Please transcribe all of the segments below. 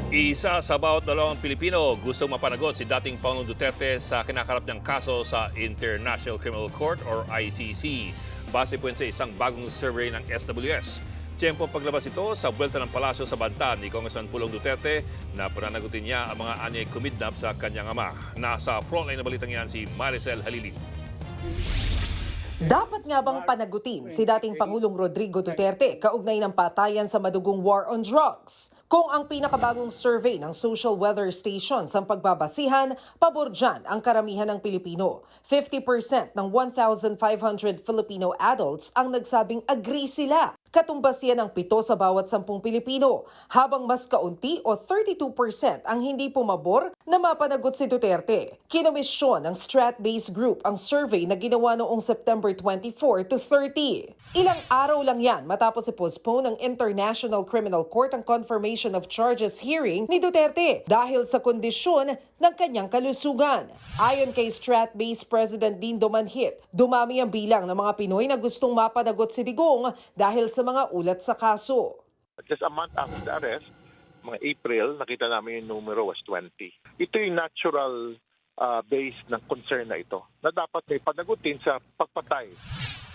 Isa sa bawat dalawang Pilipino gustong mapanagot si dating Pangulong Duterte sa kinakarap niyang kaso sa International Criminal Court or ICC. Base po yan sa isang bagong survey ng SWS. Tiyempo paglabas ito sa buwelta ng palasyo sa banta ni Congressman Pulong Duterte na pananagutin niya ang mga anyay kumidnap sa kanyang ama. Nasa frontline na balitang yan si Maricel Halili. Dapat nga bang panagutin si dating Pangulong Rodrigo Duterte kaugnay ng patayan sa madugong war on drugs? Kung ang pinakabagong survey ng Social Weather Stations ang pagbabasihan, pabor dyan ang karamihan ng Pilipino. 50% ng 1,500 Filipino adults ang nagsabing agree sila. Katumbas yan ng 7 sa bawat 10 Pilipino, habang mas kaunti o 32% ang hindi pumabor na mapanagot si Duterte. Kinomisyon ng Strat-based group ang survey na ginawa noong September 24 to 30. Ilang araw lang yan matapos i-postpone ng International Criminal Court ang confirmation of charges hearing ni Duterte dahil sa kondisyon ng kanyang kalusugan. Ayon kay Strat-based President Dindo Manhit, dumami ang bilang ng mga Pinoy na gustong mapanagot si Digong dahil sa mga ulat sa kaso. Just a month after the arrest, mga April, nakita namin yung numero was 20. Ito yung natural base ng concern na ito, na dapat may panagutin sa pagpatay.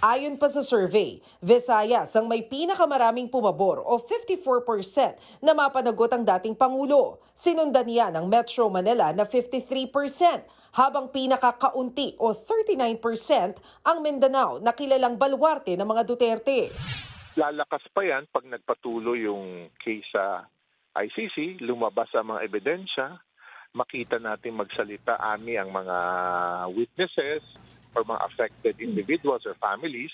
Ayon pa sa survey, Visayas ang may pinakamaraming pumabor o 54% na mapanagot ang dating Pangulo. Sinundan niya ng Metro Manila na 53%, habang pinakakaunti o 39% ang Mindanao na kilalang baluarte ng mga Duterte. Lalakas pa yan pag nagpatuloy yung case sa ICC, lumabas ang mga ebidensya, makita natin magsalita ani ang mga witnesses or mga affected individuals or families.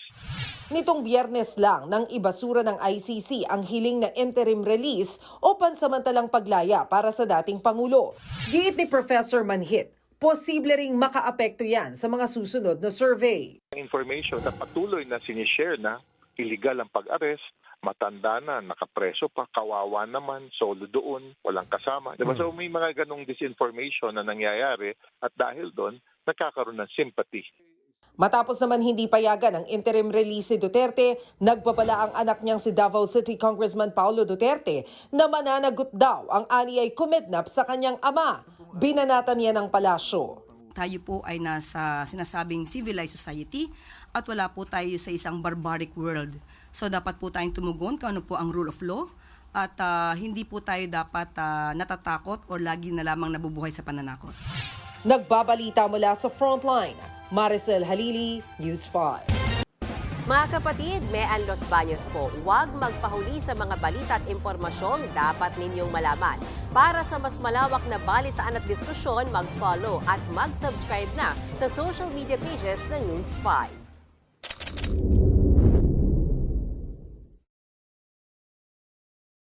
Nitong Biyernes lang nang ibasura ng ICC ang hiling na interim release o pansamantalang paglaya para sa dating Pangulo. Giit ni Professor Manhit, posible ring makaapekto yan sa mga susunod na survey. Information na patuloy na sinishare na illegal ang pag-arrest, matanda na, nakapreso pa, kawawa naman, solo doon, walang kasama. Diba? So may mga ganong disinformation na nangyayari at dahil doon, nagkakaroon ng sympathy. Matapos naman hindi payagan ang interim release ni Duterte, nagpapala ang anak niyang si Davao City Congressman Paulo Duterte na mananagot daw ang aniyay kumidnap sa kanyang ama. Binanatan niya ng palasyo. Tayo po ay nasa sinasabing civilized society at wala po tayo sa isang barbaric world. So dapat po tayong tumugon kung ano po ang rule of law at hindi po tayo dapat natatakot o lagi na lamang nabubuhay sa pananakot. Nagbabalita mula sa Frontline, Maricel Halili, News 5. Mga kapatid, Mean Los Baños po, huwag magpahuli sa mga balita at impormasyong dapat ninyong malaman. Para sa mas malawak na balitaan at diskusyon, mag-follow at mag-subscribe na sa social media pages ng News 5.